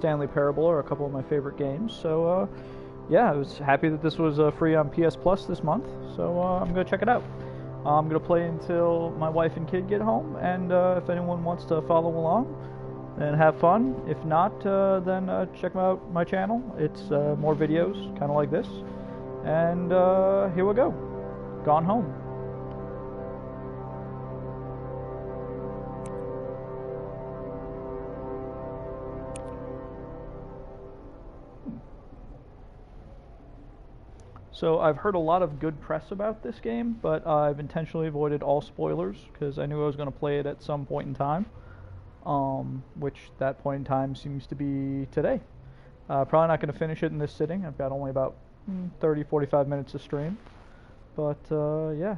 Stanley Parable are a couple of my favorite games. So yeah, I was happy that this was free on PS Plus this month. So I'm gonna check it out. I'm gonna play until my wife and kid get home, and if anyone wants to follow along and have fun, if not, then check out my channel. It's more videos, kind of like this. And here we go. Gone Home. So I've heard a lot of good press about this game, but I've intentionally avoided all spoilers because I knew I was going to play it at some point in time, which that point in time seems to be today. Probably not going to finish it in this sitting. I've got only about 30-45 minutes to stream, but yeah.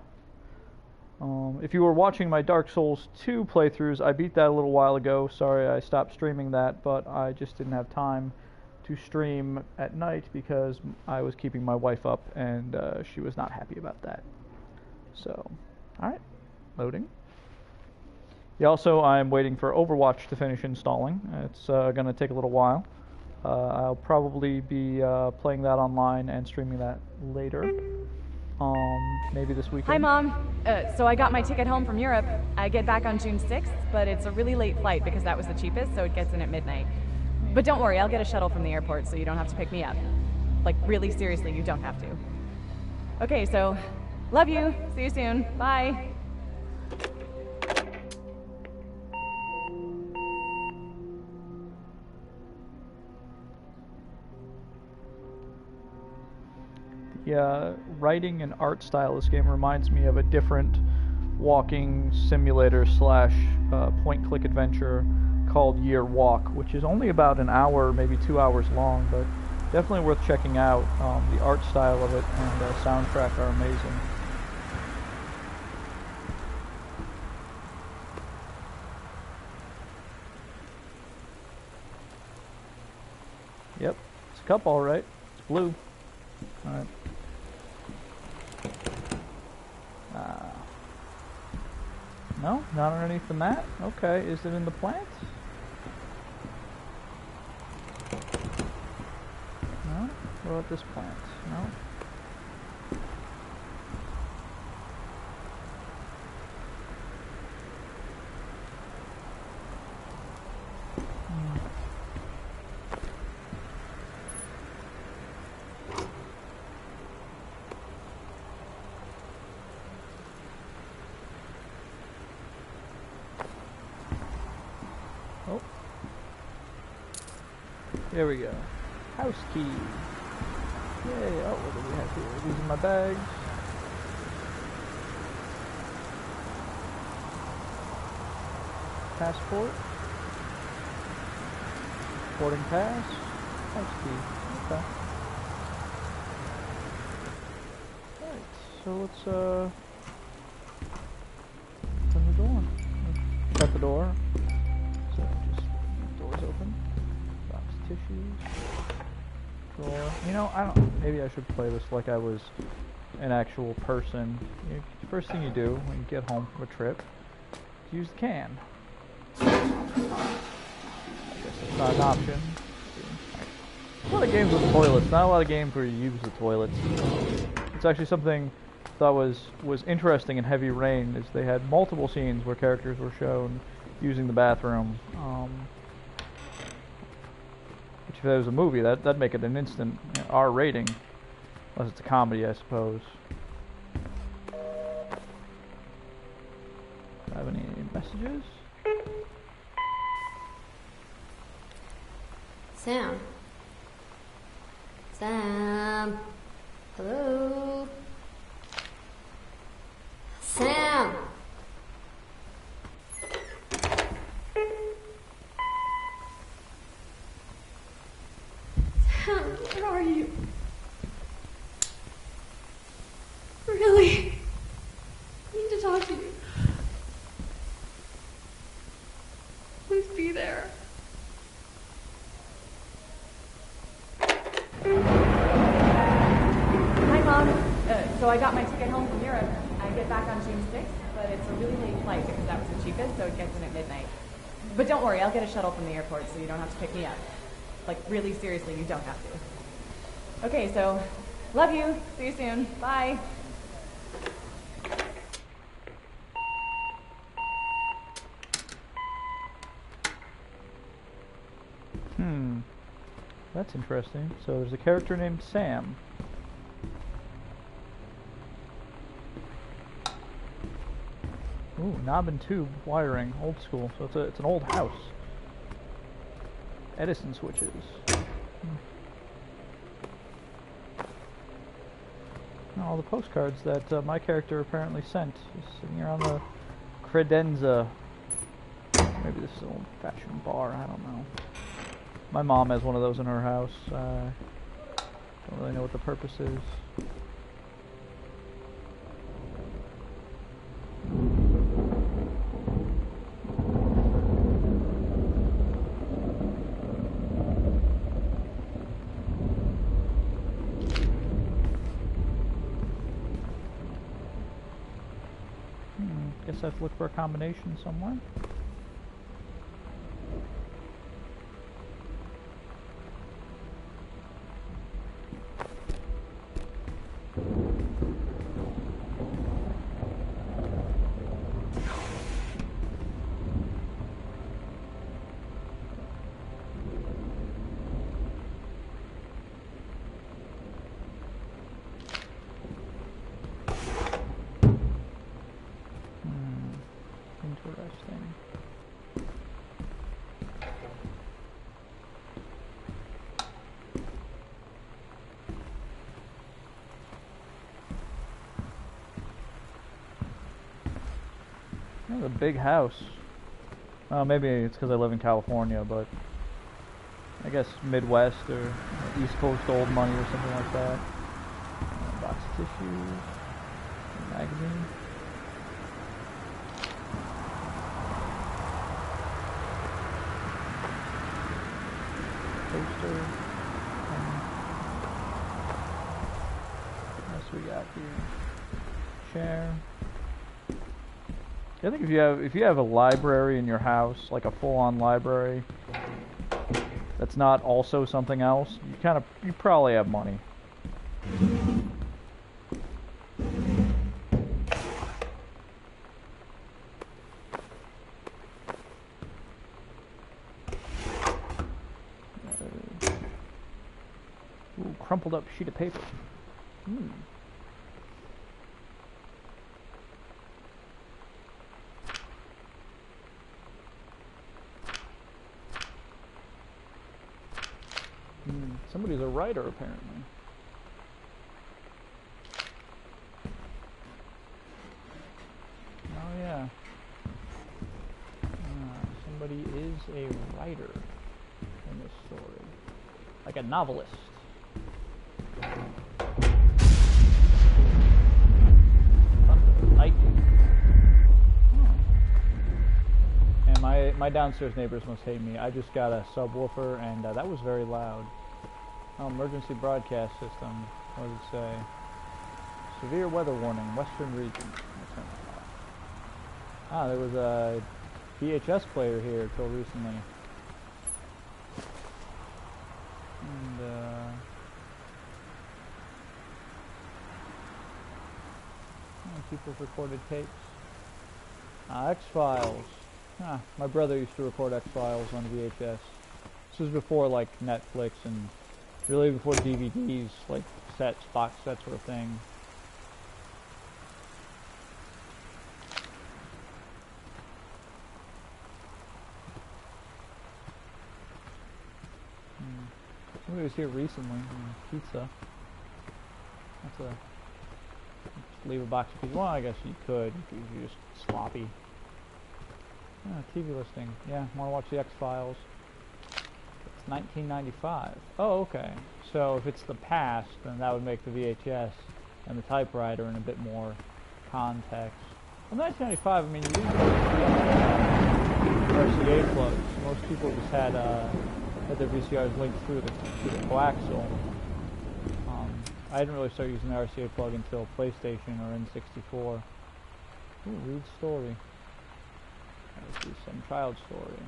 If you were watching my Dark Souls 2 playthroughs, I beat that a little while ago. Sorry I stopped streaming that, but I just didn't have time to stream at night because I was keeping my wife up, and she was not happy about that. So, alright, loading. Yeah, also, I'm waiting for Overwatch to finish installing. It's going to take a little while. I'll probably be playing that online and streaming that later. Maybe this weekend. Hi, Mom. So I got my ticket home from Europe. I get back on June 6th, but it's a really late flight because that was the cheapest, so it gets in at midnight. But don't worry, I'll get a shuttle from the airport so you don't have to pick me up. Like, really seriously, you don't have to. Okay, so, love you. See you soon. Bye. The writing and art style of this game reminds me of a different walking simulator slash point-click adventure called Year Walk, which is only about an hour, maybe 2 hours long, but definitely worth checking out. The art style of it and the soundtrack are amazing. Yep, it's a cup all right. It's blue. All right. No, not underneath the mat. Okay, is it in the plant? No? What about this plant? No? Oh. There we go. House key. Yay. Oh, what do we have here? These are my bags. Passport. Boarding pass. House key. Okay. Alright, so let's open the door. Shut the door. So just doors open. Box tissues. Drawer. You know, maybe I should play this like I was an actual person. First thing you do when you get home from a trip is use the can. I guess that's not an option. A lot of games with toilets, not a lot of games where you use the toilets. It's actually something I thought was interesting in Heavy Rain, is they had multiple scenes where characters were shown using the bathroom. Which if it was a movie, that'd make it an instant R rating. Unless it's a comedy, I suppose. Do I have any messages? Sam. Sam. Hello. Sam. Sam, where are you? Really? I need to talk to you. Please be there. Hi, Mom. So I got my ticket home from Europe. I get back on June 6th, but it's a really late flight because that was the cheapest, so it gets in at midnight. But don't worry, I'll get a shuttle from the airport so you don't have to pick me up. Like, really seriously, you don't have to. Okay, so, love you. See you soon. Bye. That's interesting. So there's a character named Sam. Ooh, knob and tube wiring, old school. So it's an old house. Edison switches. All the postcards that my character apparently sent is sitting here on the credenza. Maybe this is an old-fashioned bar. I don't know. My mom has one of those in her house. Don't really know what the purpose is. Guess I have to look for a combination somewhere. Interesting. That's a big house. Maybe it's because I live in California, but I guess Midwest or East Coast old money or something like that. Box of tissues, magazine. Poster. What else we got here? Chair. I think if you have a library in your house, like a full-on library, that's not also something else, you probably have money. Ooh, crumpled up sheet of paper. Somebody's a writer, apparently. Oh, yeah. Somebody is a writer in this story. Like a novelist. Lightning. And my downstairs neighbors must hate me. I just got a subwoofer, and that was very loud. Oh, emergency broadcast system. What does it say? Severe weather warning, western region. Ah, there was a VHS player here until recently. And, people's recorded tapes. X-Files. My brother used to record X-Files on VHS. This was before, like, Netflix and really before DVDs, like sets, box sets were a thing. Somebody was here recently. Pizza. That's a... leave a box of pizza. Well, I guess you could. You're just sloppy. TV listing. Yeah, want to watch the X-Files. 1995. Oh, okay. So if it's the past, then that would make the VHS and the typewriter in a bit more context. Well, 1995, I mean, you RCA plugs. Most people just had their VCRs linked through the coaxial. I didn't really start using the RCA plug until PlayStation or N64. Ooh, read story. Let's see, some child story.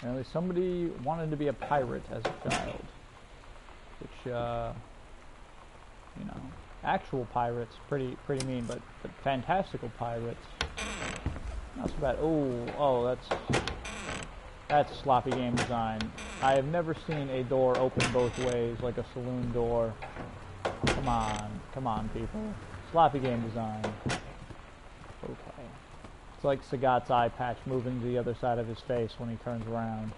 Apparently somebody wanted to be a pirate as a child. Which, you know, actual pirates, pretty mean, but fantastical pirates, not so bad. Oh, that's sloppy game design. I have never seen a door open both ways like a saloon door. Come on, people. Sloppy game design. Okay. It's like Sagat's eye patch moving to the other side of his face when he turns around.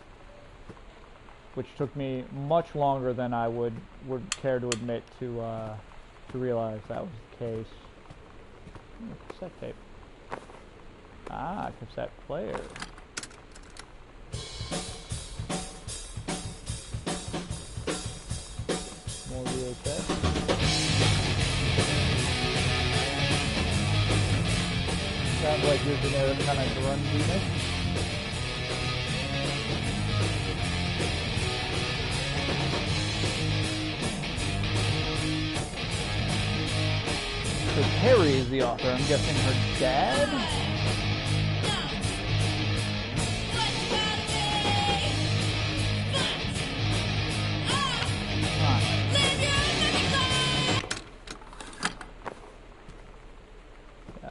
Which took me much longer than I would care to admit to realize that was the case. Cassette tape. Ah, cassette player. More VHS. Sounds like your generic kind of grunginess. So Terry is the author. I'm guessing her dad? I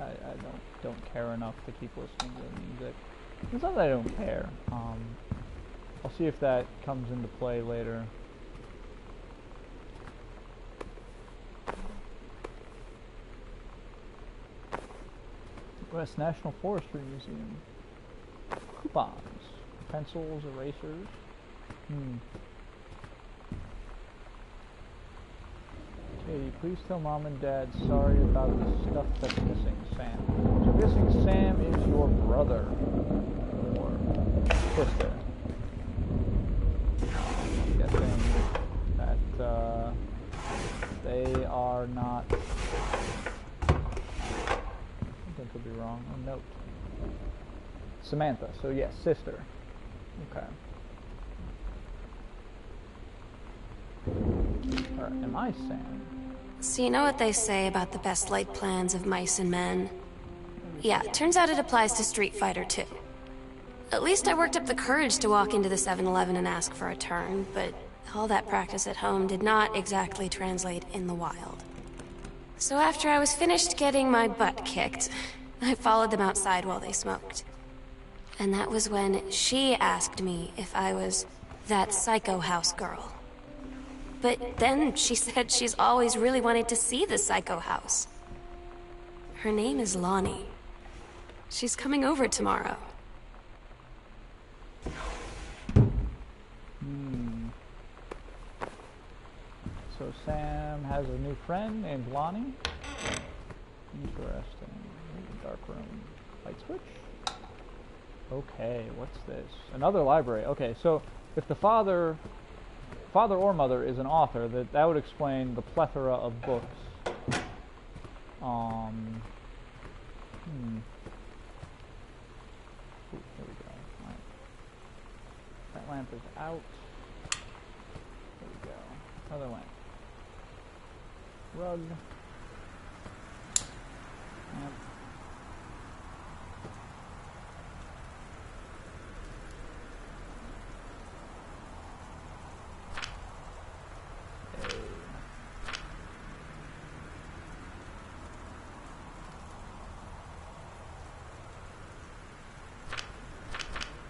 don't care enough to keep listening to the music. It's not that I don't care. I'll see if that comes into play later. West National Forestry Museum. Coupons. Pencils, erasers. Katie, please tell Mom and Dad sorry about the stuff that's missing, Sam. So I'm guessing Sam is your brother. Or sister. I'm guessing that they are not... I could be wrong. A note. Samantha. So yes, sister. Okay. Alright, am I Sam? So you know what they say about the best laid plans of mice and men? Yeah, turns out it applies to Street Fighter too. At least I worked up the courage to walk into the 7-Eleven and ask for a turn, but all that practice at home did not exactly translate in the wild. So after I was finished getting my butt kicked, I followed them outside while they smoked. And that was when she asked me if I was that Psycho House girl. But then she said she's always really wanted to see the Psycho House. Her name is Lonnie. She's coming over tomorrow. So Sam has a new friend named Lonnie. Interesting. Dark room. Light switch. Okay, what's this? Another library. Okay, so if the father or mother is an author, that would explain the plethora of books. Ooh, here we go. All right. That lamp is out. There we go. Another lamp. Rug. Lamp.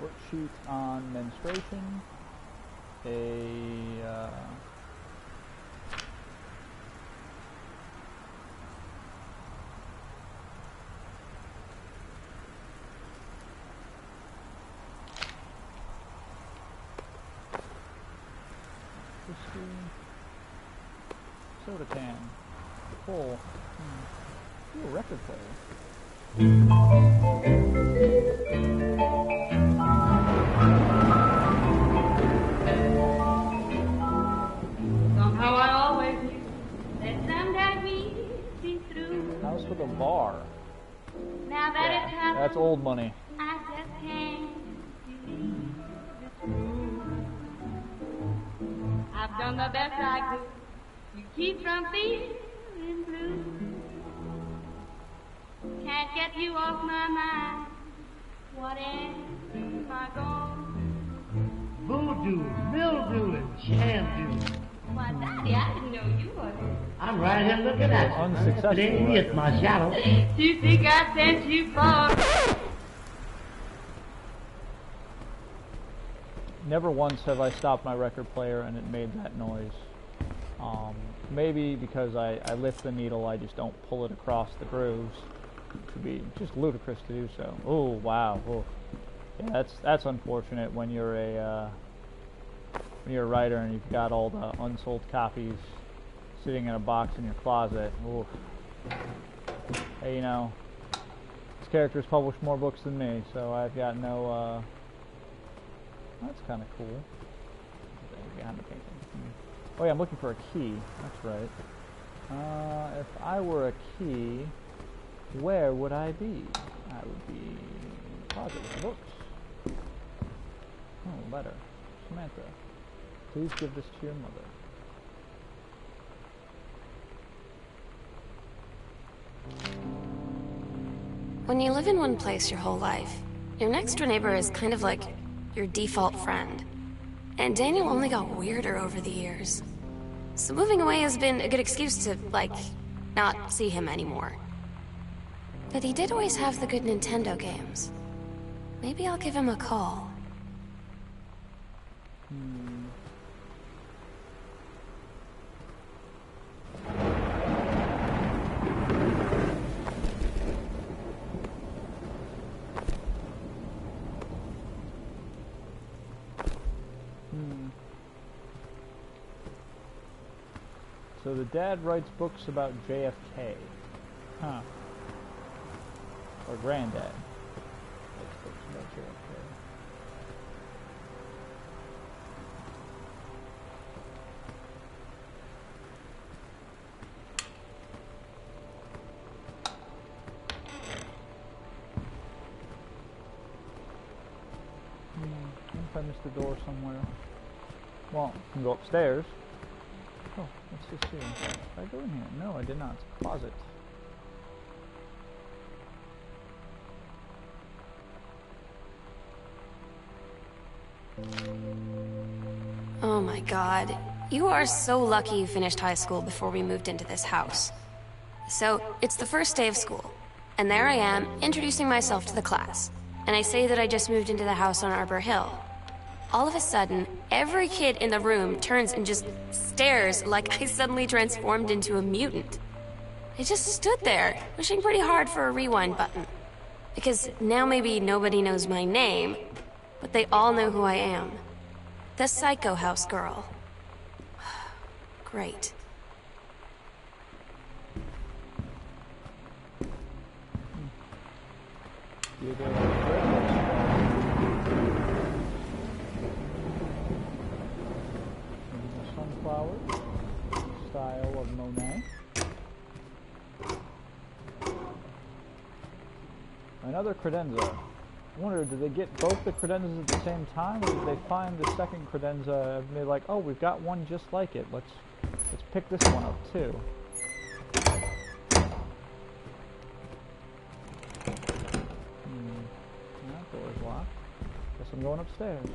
Worksheet on menstruation, soda can, pull, ooh, a record player. Somehow I always knew that someday we'd be through. House with a bar. Now that it's happened, That's old money. I just can't believe it's true. I've done the best I could to keep from feeling blue. Can't get you off my mind. What am I gonna do? voodoo, mildew, and shamdoo. Why, Daddy, I didn't know you were. I'm right here looking at you. Unsuccessful. It ain't me, it's my shadow. Do you think I sent you for? Never once have I stopped my record player and it made that noise. Maybe because I lift the needle, I just don't pull it across the grooves. It would be just ludicrous to do so. Oh, wow. Oh. Yeah, that's unfortunate when you're a writer and you've got all the unsold copies sitting in a box in your closet. Oof. Hey, you know, this character's published more books than me, so I've got no, that's kind of cool. Behind the painting. Oh yeah, I'm looking for a key. That's right. If I were a key, where would I be? I would be in the closet with the books. Oh, letter. Samantha, please give this to your mother. When you live in one place your whole life, your next door neighbor is kind of like your default friend. And Daniel only got weirder over the years. So moving away has been a good excuse to, like, not see him anymore. But he did always have the good Nintendo games. Maybe I'll give him a call. So the dad writes books about JFK. Huh. Or granddad writes books about JFK. I wonder if I missed the door somewhere. Well, I can go upstairs. Oh, let's just see. Did I go in here? No, I did not. It's a closet. Oh my god. You are so lucky you finished high school before we moved into this house. So, it's the first day of school. And there I am, introducing myself to the class. And I say that I just moved into the house on Arbor Hill. All of a sudden, every kid in the room turns and just stares like I suddenly transformed into a mutant. I just stood there, wishing pretty hard for a rewind button. Because now maybe nobody knows my name, but they all know who I am. The Psycho House girl. Great. Sunflower style of Monet. Another credenza. I wonder, did they get both the credenzas at the same time, or did they find the second credenza and they're like, oh, we've got one just like it. Let's pick this one up too. That door's locked. Guess I'm going upstairs.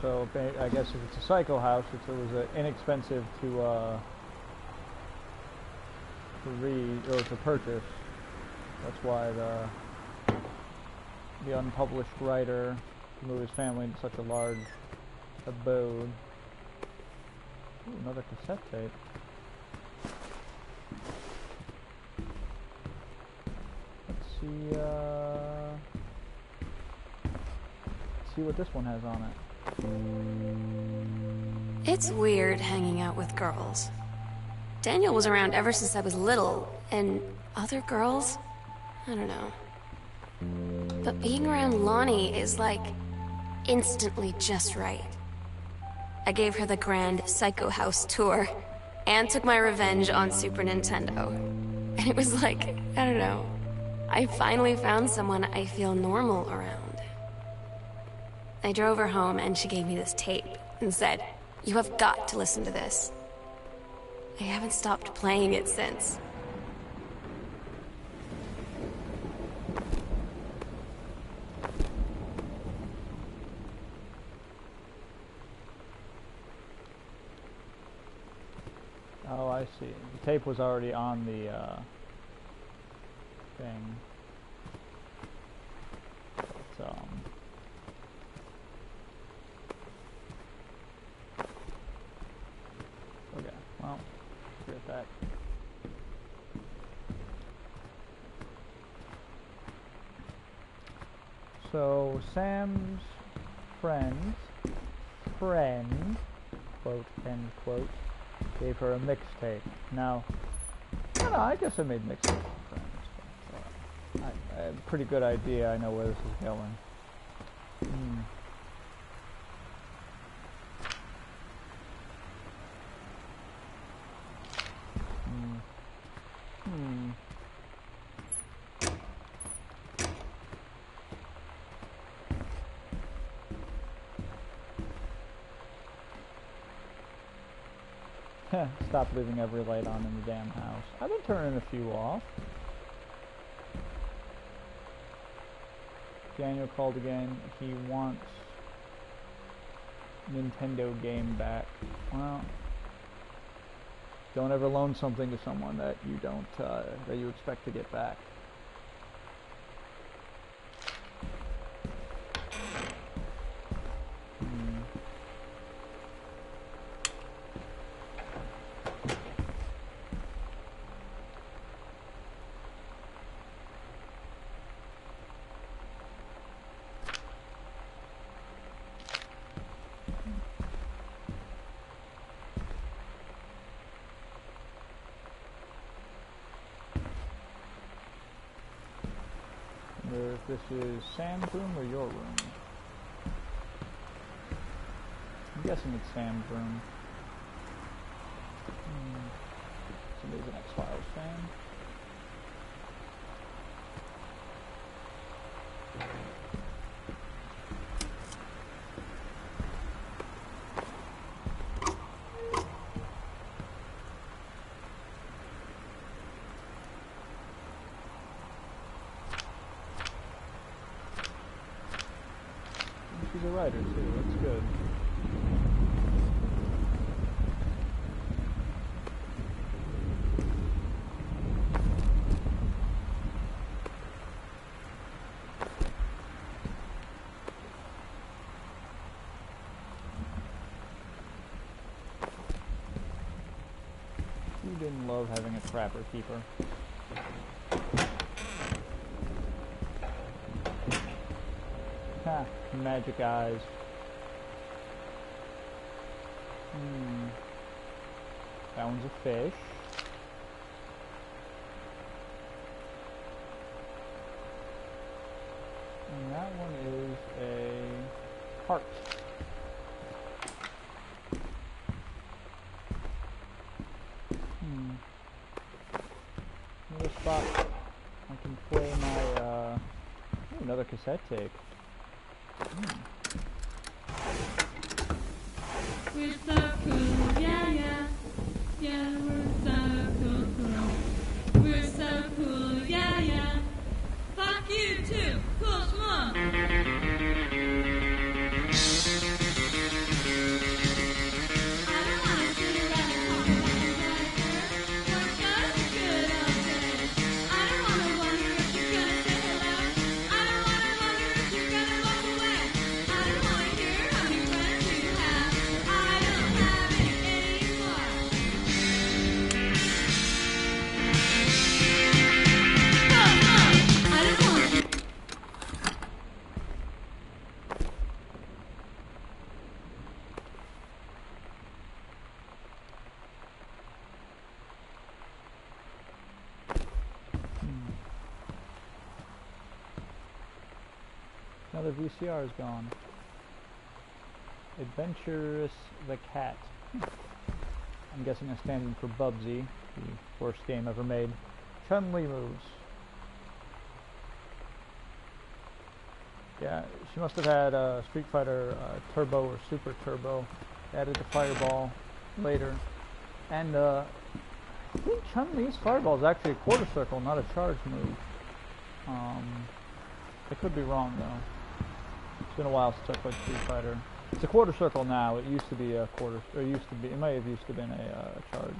So I guess if it's a Psycho House, it was inexpensive to read or to purchase. That's why the unpublished writer moved his family into such a large abode. Ooh, another cassette tape. Let's see what this one has on it. It's weird hanging out with girls. Daniel was around ever since I was little, and other girls? I don't know. But being around Lonnie is like instantly just right. I gave her the grand Psycho House tour and took my revenge on Super Nintendo. And it was like, I don't know, I finally found someone I feel normal around. I drove her home and she gave me this tape and said, "You have got to listen to this." I haven't stopped playing it since. Oh, I see. The tape was already on the thing. But, okay, well, forget that. So, Sam's friend, quote, end quote, gave her a mixtape. Now, I don't know, I guess I made mixtapes with friends, but I have a pretty good idea. I know where this is going. Stop leaving every light on in the damn house. I've been turning a few off. Daniel called again. He wants Nintendo game back. Well, don't ever loan something to someone that you don't that you expect to get back. If this is Sam's room or your room. I'm guessing it's Sam's room. Somebody's an X-Files fan. She's a writer too, that's good. Who didn't love having a trapper keeper? Ha, magic eyes. That one's a fish. And that one is a heart. Another spot I can play my, ooh, another cassette tape. We're so cool, yeah, yeah. Yeah, we're so cool, cool. We're so cool, yeah, yeah. Fuck you too, cool schmuck. Another VCR is gone. Adventurous the Cat. I'm guessing that's standing for Bubsy, the worst game ever made. Chun-Li moves. Yeah, she must have had Street Fighter Turbo or Super Turbo. Added the Fireball later. And I think Chun-Li's Fireball is actually a quarter circle, not a charge move. I could be wrong though. It's been a while since I played Street Fighter. It's a quarter circle now. It used to be a quarter, or it might have used to been a charge.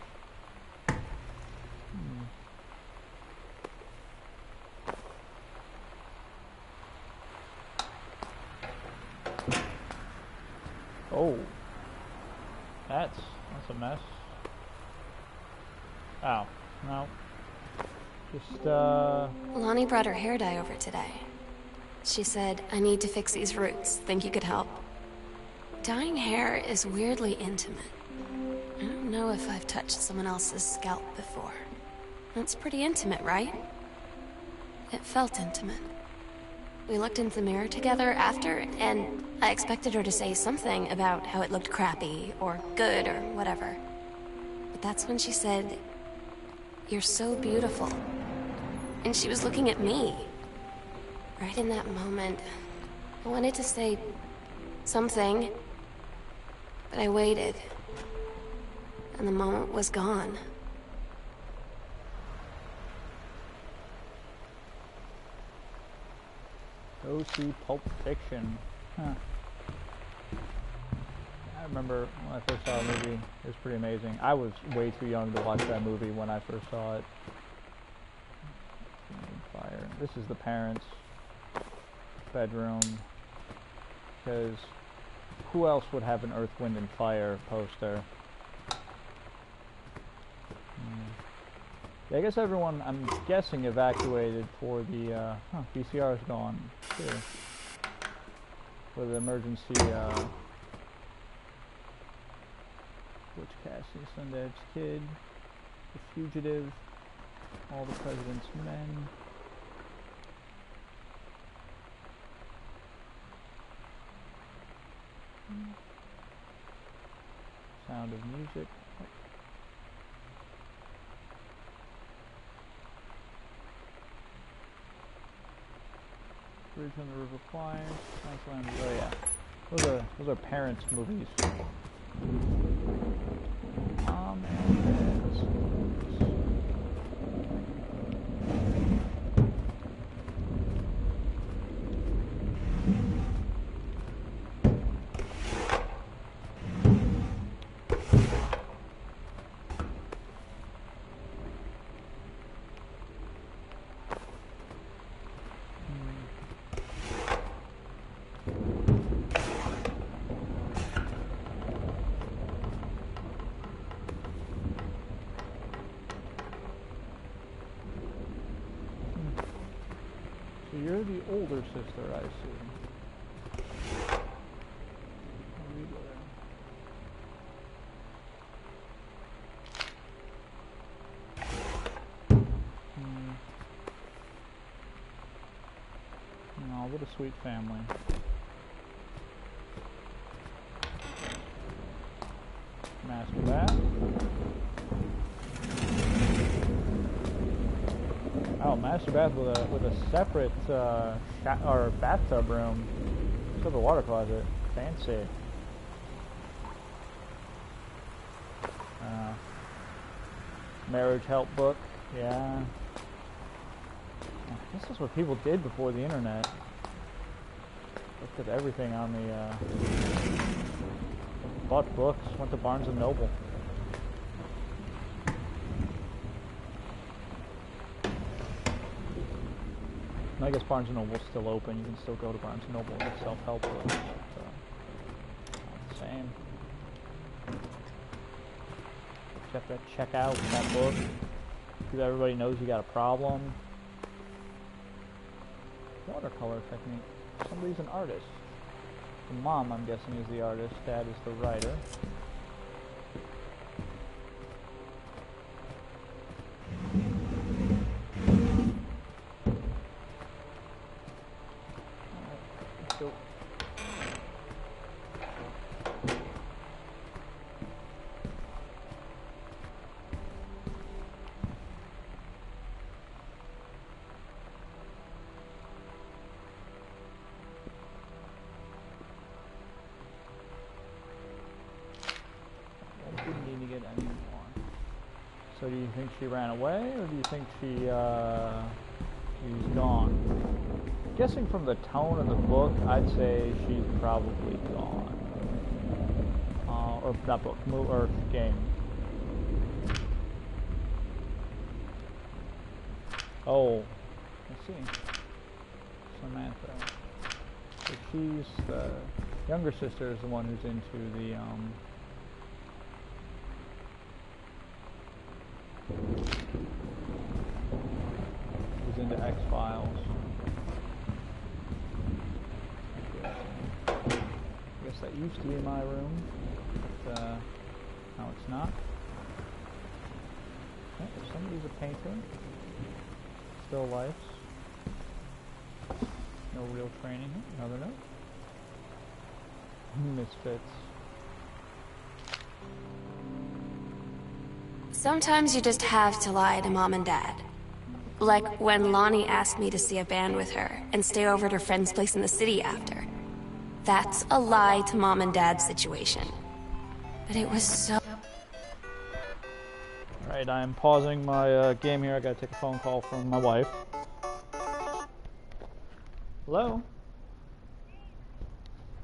Oh, that's a mess. Ow, no. Just Lonnie brought her hair dye over today. She said, I need to fix these roots. Think you could help? Dyeing hair is weirdly intimate. I don't know if I've touched someone else's scalp before. That's pretty intimate, right? It felt intimate. We looked into the mirror together after, and I expected her to say something about how it looked crappy, or good, or whatever. But that's when she said, "You're so beautiful." And she was looking at me. Right in that moment, I wanted to say something, but I waited, and the moment was gone. Go see Pulp Fiction. Huh. I remember when I first saw the movie, it was pretty amazing. I was way too young to watch that movie when I first saw it. Fire. This is the parents' bedroom, because who else would have an Earth, Wind, and Fire poster? Yeah, I guess everyone, I'm guessing, evacuated for the, VCR's gone, too. For the emergency, Butch Cassidy, Sundance Kid, The Fugitive, All the President's Men. Sound of Music. Bridge on the River Kwai. Oh yeah, those are parents' movies. Mom and Dad's. So you're the older sister, I see. Oh, what a sweet family. Master bath. Oh, master bath with a separate or bathtub room. Separate water closet. Fancy. Marriage help book. Yeah. This is what people did before the internet. Looked at everything on the bought books, went to Barnes and Noble. I guess Barnes & Noble's still open. You can still go to Barnes & Noble and get self-help books. So, not the same. You have to check out that book because everybody knows you got a problem. Watercolor technique. Somebody's an artist. The mom, I'm guessing, is the artist. Dad is the writer. So do you think she ran away, or do you think she's gone? Guessing from the tone of the book, I'd say she's probably gone. Or not book, or game. Oh, I see. Samantha. So she's the younger sister is the one who's into the who's into X-Files. I guess that used to be my room, but now it's not. Okay, if somebody's a painter, still lifes. No real training. Another note. Misfits. Sometimes you just have to lie to Mom and Dad. Like when Lonnie asked me to see a band with her and stay over at her friend's place in the city after. That's a lie to Mom and Dad's situation. But it was so... Alright, I'm pausing my game here. I gotta take a phone call from my wife. Hello?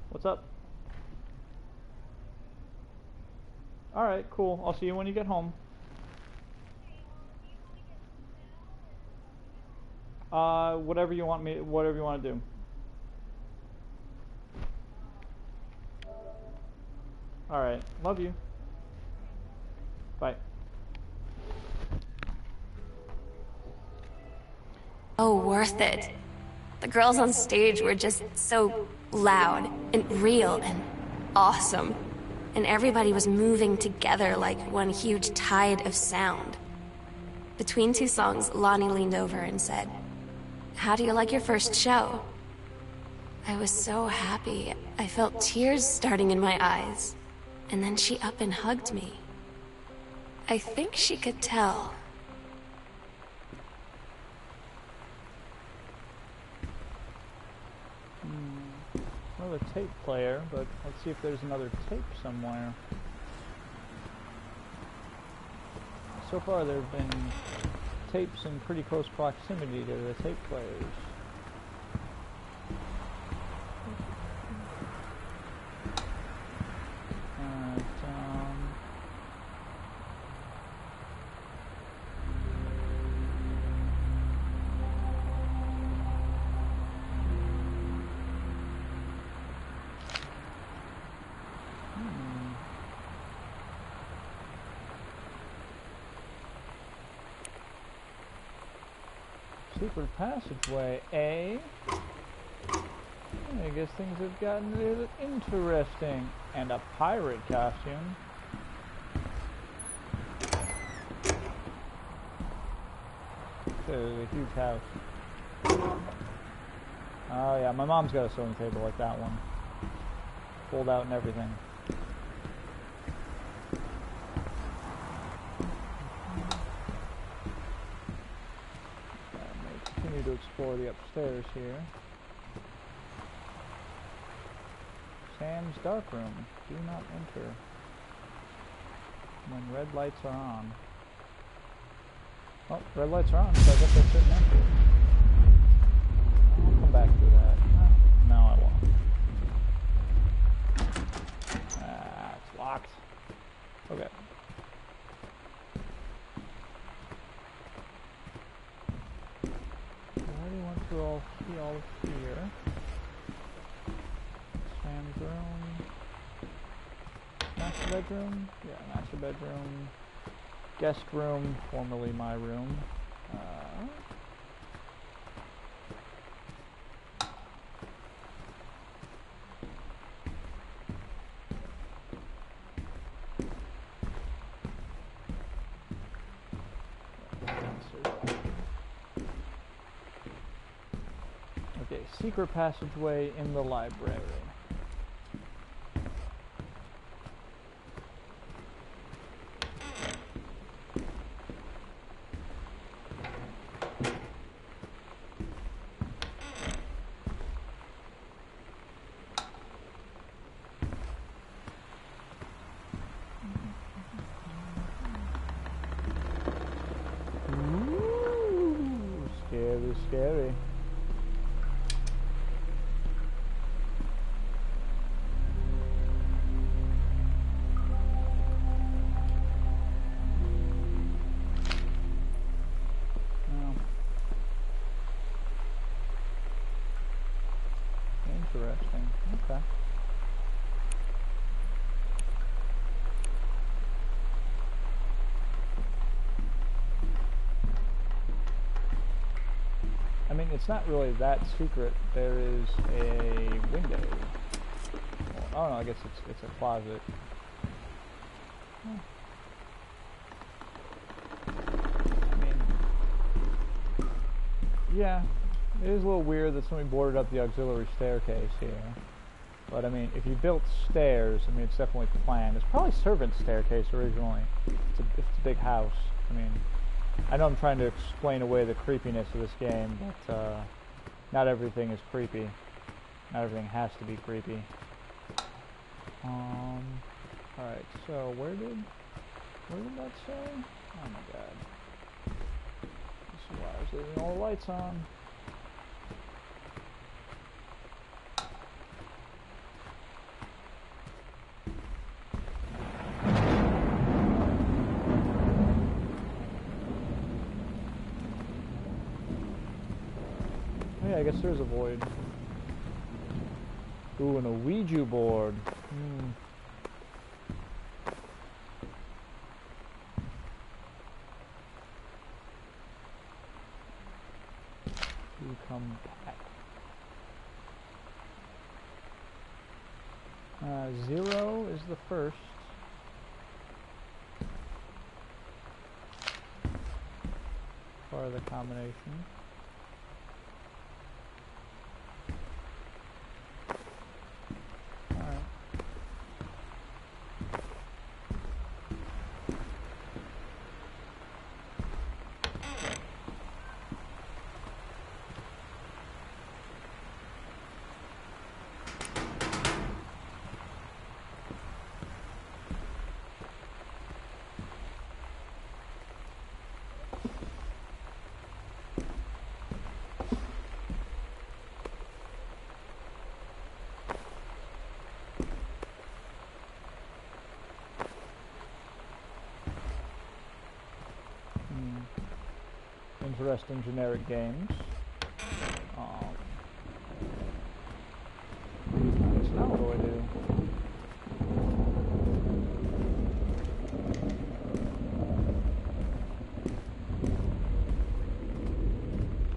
What's up? Alright, cool. I'll see you when you get home. Whatever you want to do. Alright, love you. Bye. Oh, worth it. The girls on stage were just so loud and real and awesome. And everybody was moving together like one huge tide of sound. Between two songs, Lonnie leaned over and said, "How do you like your first show?" I was so happy. I felt tears starting in my eyes. And then she up and hugged me. I think she could tell. Another tape player, but let's see if there's another tape somewhere. So far there have been tapes in pretty close proximity to the tape players. Secret passageway, eh? I guess things have gotten a little interesting. And a pirate costume. There's a huge house. Oh yeah, my mom's got a sewing table like that one. Fold out and everything. To explore the upstairs here. Sam's dark room. Do not enter when red lights are on. Oh, red lights are on, so I guess I shouldn't enter. I'll come back to that. No, I won't. Ah, it's locked. Okay. All here. Sam's room. Master bedroom? Yeah, master bedroom. Guest room, formerly my room. Secret passageway in the library. is scary. Interesting. Okay. I mean, it's not really that secret. There is a window. Well, oh no, I guess it's a closet. I mean, yeah, it is a little weird that somebody boarded up the auxiliary staircase here. But I mean, if you built stairs, I mean, it's definitely planned. It's probably servant staircase originally. It's a big house. I mean, I know I'm trying to explain away the creepiness of this game, but not everything is creepy. Not everything has to be creepy. Alright, so where did that say? Oh my god. This is why I was leaving all the lights on. I guess there's a void. Ooh, and a Ouija board. You come back. 0 is the first. For the combination. Interesting generic games. So now what do I do?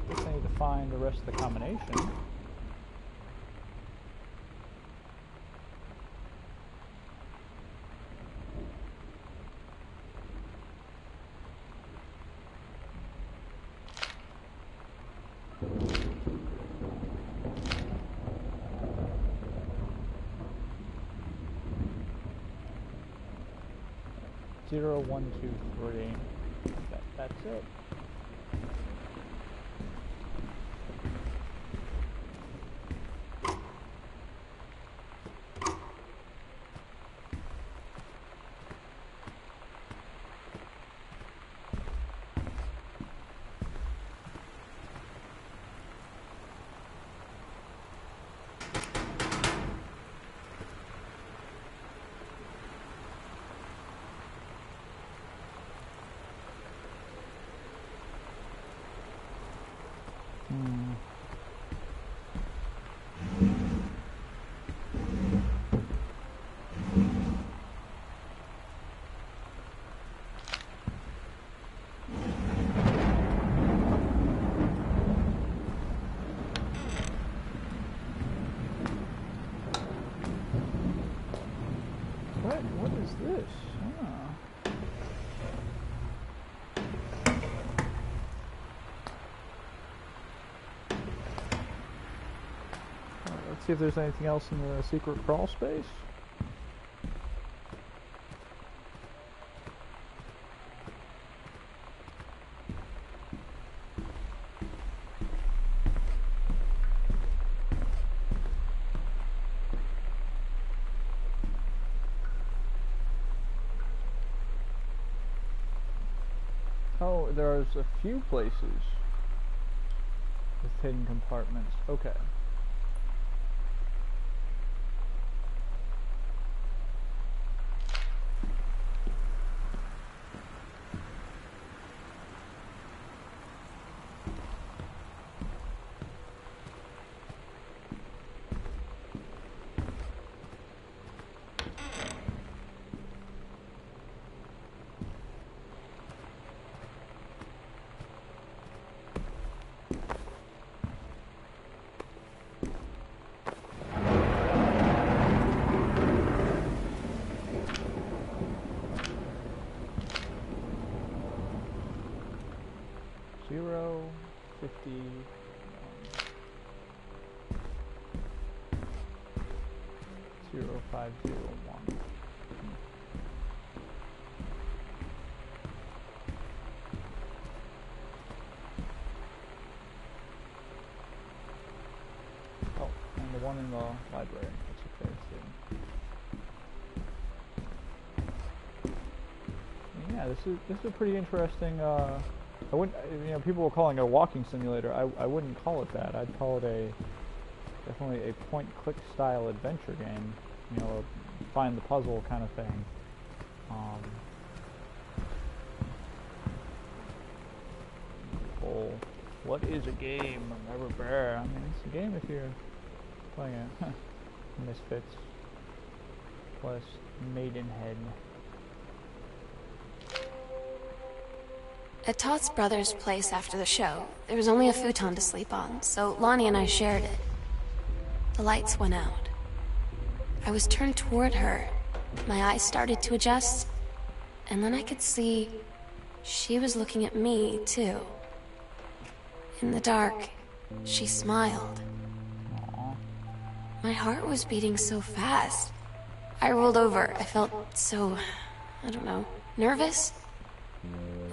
Guess I need to find the rest of the combination. Zero, 1, 2, 3. That's it. What is this? Let's see if there's anything else in the secret crawl space. Oh, there's a few places. hidden compartments. Okay. 0, 50, 0, 5, 0, 1. Oh, and the one in the library. That's okay too. Yeah, this is a pretty interesting. I wouldn't, people were calling it a walking simulator. I wouldn't call it that. I'd call it definitely a point-click style adventure game. A find the puzzle kind of thing. What is a game? I mean, it's a game if you're playing a Misfits plus Maidenhead. At Todd's brother's place after the show, there was only a futon to sleep on, so Lonnie and I shared it. The lights went out. I was turned toward her. My eyes started to adjust, and then I could see she was looking at me, too. In the dark, she smiled. Aww. My heart was beating so fast. I rolled over. I felt so, I don't know, nervous?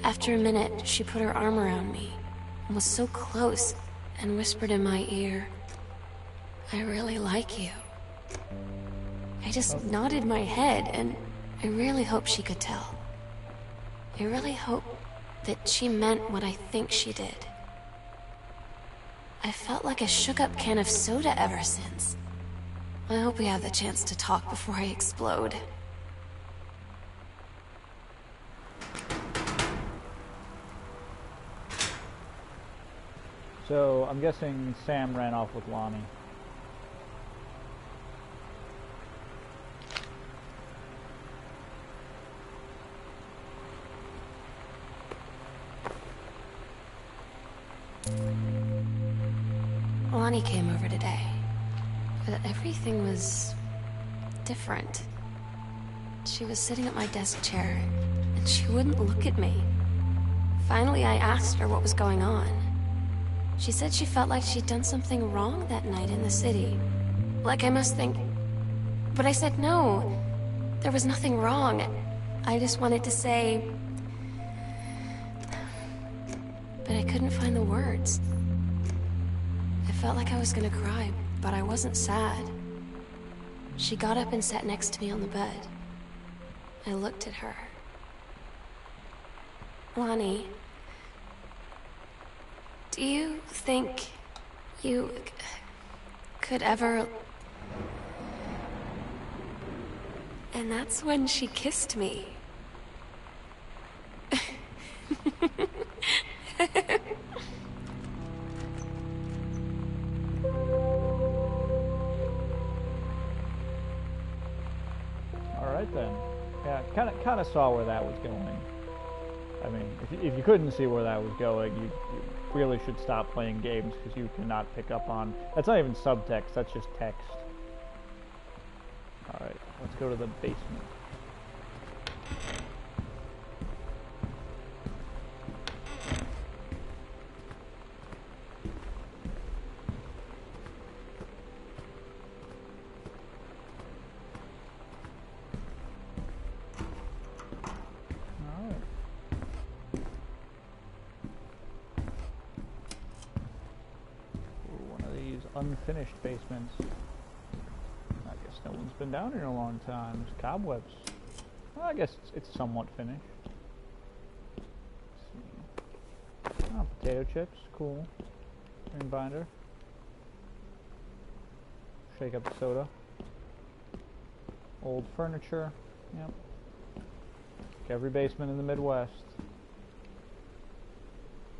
After a minute, she put her arm around me and was so close and whispered in my ear, "I really like you." I just nodded my head, and I really hope she could tell. I really hope that she meant what I think she did. I felt like a shook-up can of soda ever since. I hope we have the chance to talk before I explode. So, I'm guessing Sam ran off with Lonnie. Lonnie came over today, but everything was different. She was sitting at my desk chair, and she wouldn't look at me. Finally, I asked her what was going on. She said she felt like she'd done something wrong that night in the city. Like I must think... But I said no. There was nothing wrong. I just wanted to say... But I couldn't find the words. I felt like I was gonna cry, but I wasn't sad. She got up and sat next to me on the bed. I looked at her. Lonnie... Do you think you could ever... And that's when she kissed me. Alright then. Yeah, kind of saw where that was going. I mean, if you couldn't see where that was going, you really should stop playing games, because you cannot pick up on... That's not even subtext, that's just text. Alright, let's go to the basement. Unfinished basements. I guess no one's been down here in a long time. There's cobwebs. Well, I guess it's somewhat finished. Let's see. Oh, potato chips. Cool. Ring binder. Shake up the soda. Old furniture. Yep. Every basement in the Midwest.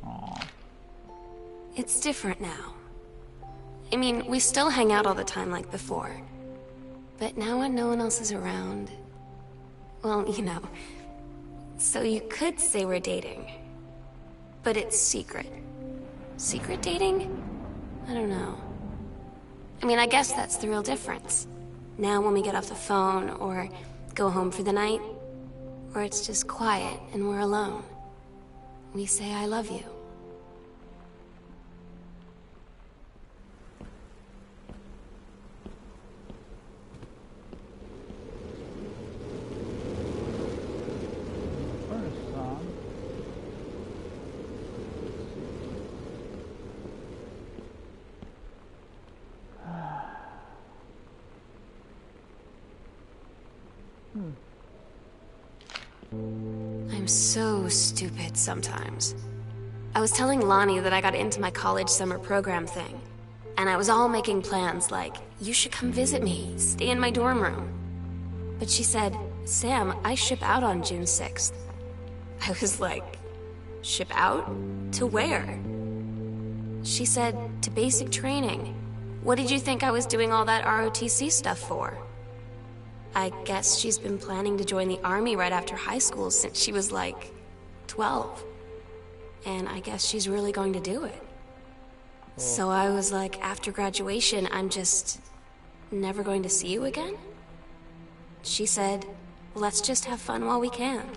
Aww. It's different now. I mean, we still hang out all the time like before. But now when no one else is around... Well, you know. So you could say we're dating. But it's secret. Secret dating? I don't know. I mean, I guess that's the real difference. Now when we get off the phone, or go home for the night, or it's just quiet and we're alone, we say I love you. Furnace is on. I'm so stupid sometimes. I was telling Lonnie that I got into my college summer program thing, and I was all making plans like, you should come visit me, stay in my dorm room. But she said, Sam, I ship out on June 6th. I was like, ship out? To where? She said, to basic training. What did you think I was doing all that ROTC stuff for? I guess she's been planning to join the army right after high school since she was like 12. And I guess she's really going to do it. So I was like, after graduation, I'm just never going to see you again? She said, let's just have fun while we can.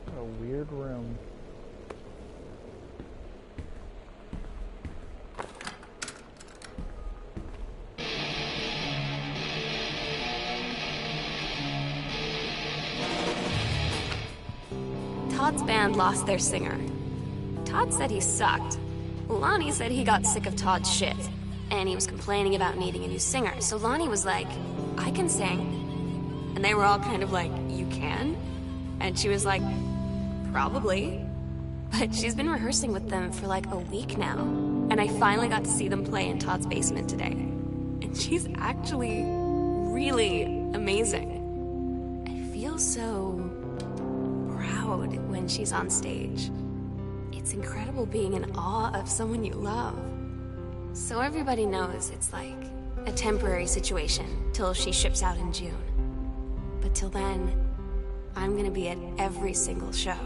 What a weird room. Todd's band lost their singer. Todd said he sucked. Lonnie said he got sick of Todd's shit, and he was complaining about needing a new singer. So Lonnie was like, I can sing. And they were all kind of like, you can? And she was like, probably. But she's been rehearsing with them for like a week now. And I finally got to see them play in Todd's basement today. And she's actually really amazing. I feel so proud when she's on stage. It's incredible being in awe of someone you love. So everybody knows it's like a temporary situation till she ships out in June. But till then, I'm gonna be at every single show.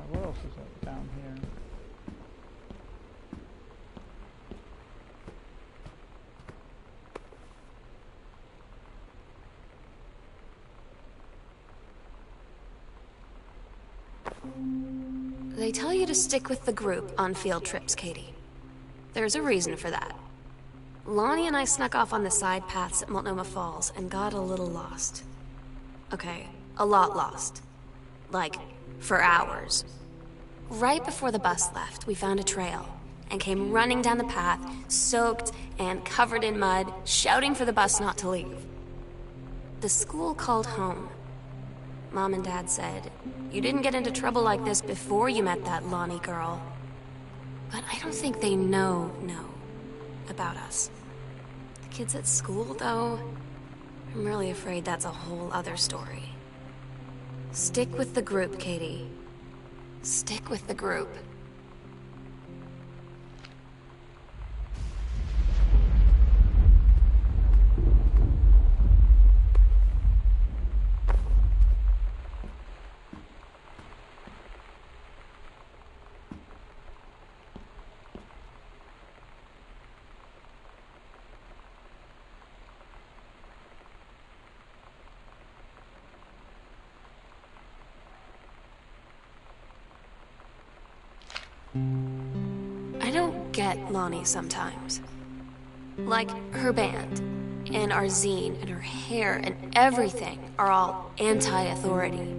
What else is up down here? They tell you to stick with the group on field trips, Katie. There's a reason for that. Lonnie and I snuck off on the side paths at Multnomah Falls and got a little lost. Okay, a lot lost. Like, for hours. Right before the bus left, we found a trail and came running down the path, soaked and covered in mud, shouting for the bus not to leave. The school called home. Mom and Dad said, "You didn't get into trouble like this before you met that Lonnie girl." But I don't think they know about us. The kids at school, though, I'm really afraid that's a whole other story. Stick with the group, Katie. Stick with the group. I don't get Lonnie sometimes. Like, her band, and our zine, and her hair, and everything are all anti-authority.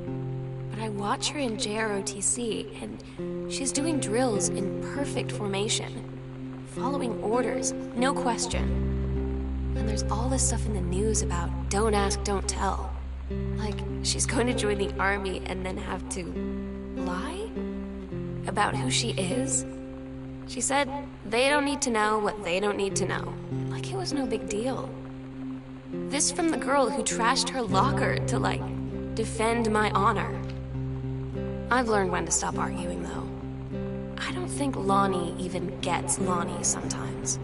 But I watch her in JROTC, and she's doing drills in perfect formation, following orders, no question. And there's all this stuff in the news about don't ask, don't tell. Like, she's going to join the army and then have to lie about who she is. She said they don't need to know what they don't need to know. Like it was no big deal. This from the girl who trashed her locker to, like, defend my honor. I've learned when to stop arguing, though. I don't think Lonnie even gets Lonnie sometimes.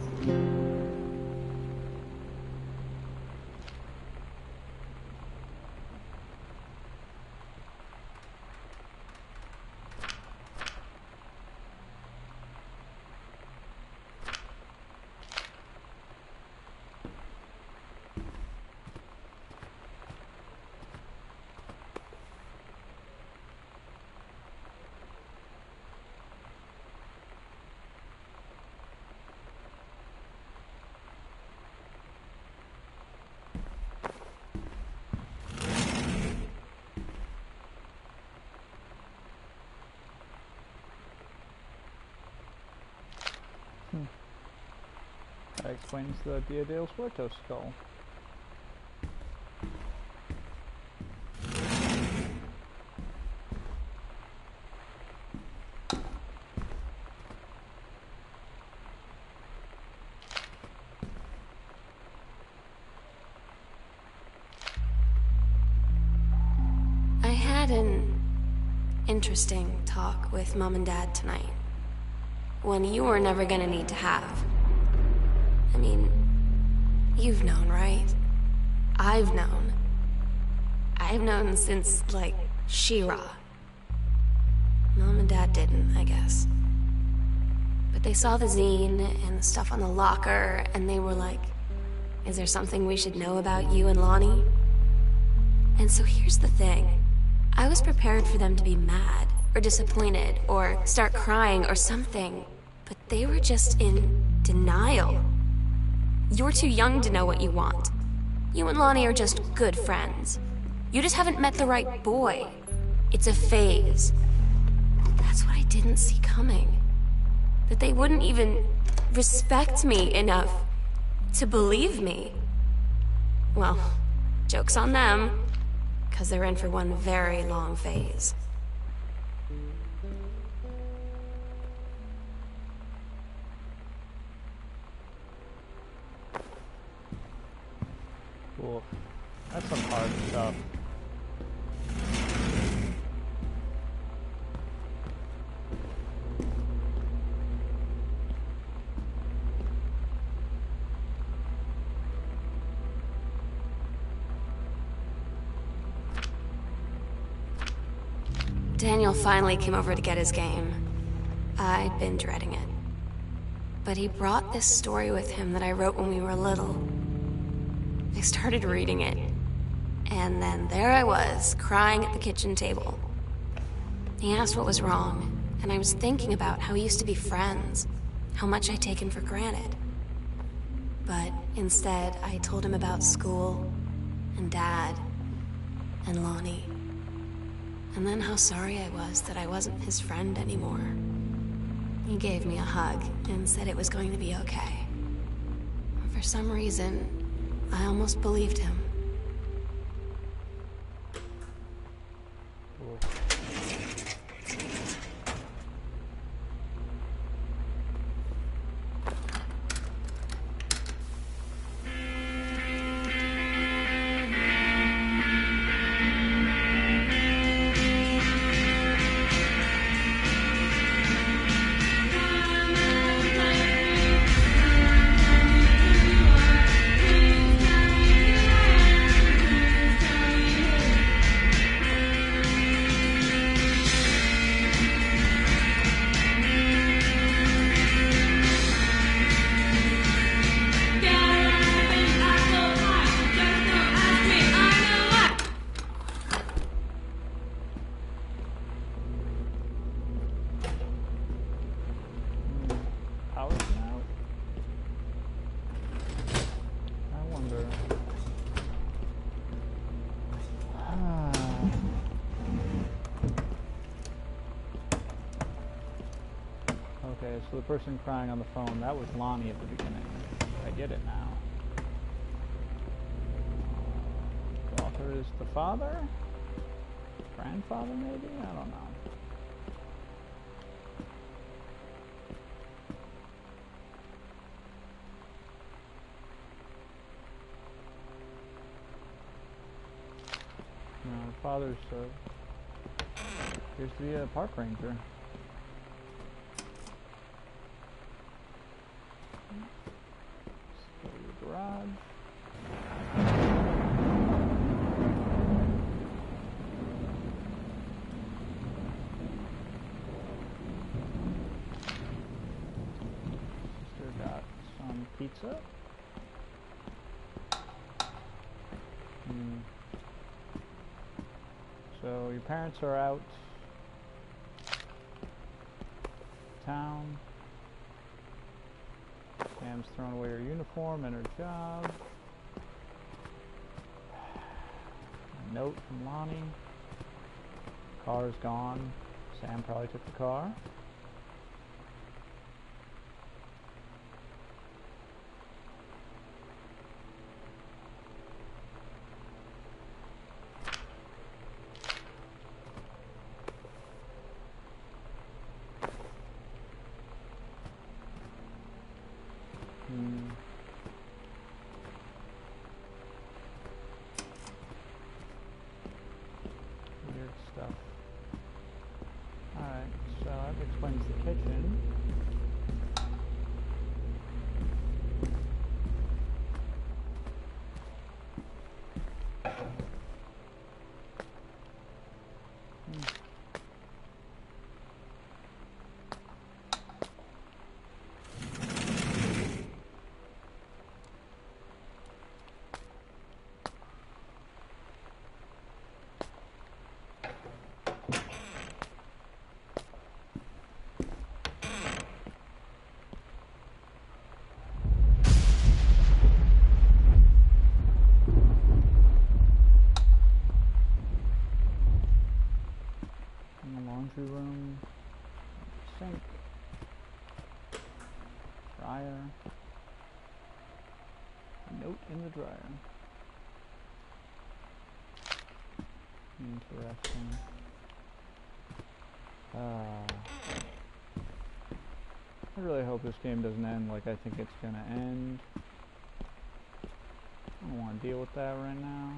That explains the Dia de los Muertos skull. I had an interesting talk with Mom and Dad tonight. One you were never gonna need to have. I mean, you've known, right? I've known. I've known since, like, She-Ra. Mom and Dad didn't, I guess. But they saw the zine and the stuff on the locker, and they were like, is there something we should know about you and Lonnie? And so here's the thing. I was prepared for them to be mad, or disappointed, or start crying, or something. But they were just in denial. You're too young to know what you want. You and Lonnie are just good friends. You just haven't met the right boy. It's a phase. That's what I didn't see coming. That they wouldn't even respect me enough to believe me. Well, joke's on them, 'cause they're in for one very long phase. Cool. That's some hard stuff. Daniel finally came over to get his game. I'd been dreading it. But he brought this story with him that I wrote when we were little. I started reading it, and then there I was, crying at the kitchen table. He asked what was wrong, and I was thinking about how we used to be friends, how much I'd taken for granted. But instead, I told him about school, and Dad, and Lonnie. and then how sorry I was that I wasn't his friend anymore. He gave me a hug and said it was going to be okay. For some reason, I almost believed him. Cool. Power's out. I wonder. Okay, so the person crying on the phone, that was Lonnie at the beginning. I get it now. The author is the father? Grandfather, maybe? I don't know. No, the father's appears to be a park ranger. Let's go to the garage. Sister got some pizza. So your parents are out town. Sam's thrown away her uniform and her job. A note from Lonnie. Car's gone. Sam probably took the car. Weird stuff. Alright, so that explains the kitchen. Laundry room, sink, dryer, note in the dryer. Interesting. I really hope this game doesn't end like I think it's gonna end. I don't want to deal with that right now.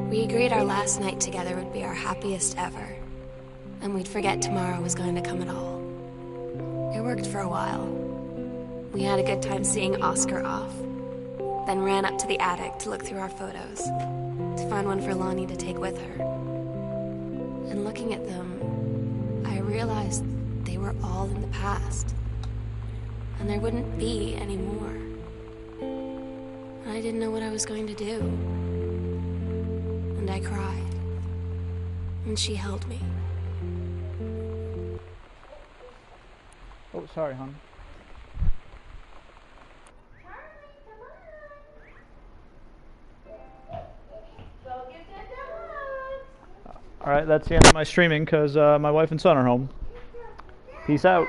We agreed our last night together would be our happiest ever, and we'd forget tomorrow was going to come at all. It worked for a while. We had a good time seeing Oscar off, then ran up to the attic to look through our photos, to find one for Lonnie to take with her. And looking at them, I realized they were all in the past, and there wouldn't be any more. I didn't know what I was going to do. And I cried. And she held me. Oh, sorry, hon. Alright, that's the end of my streaming because my wife and son are home. Peace out.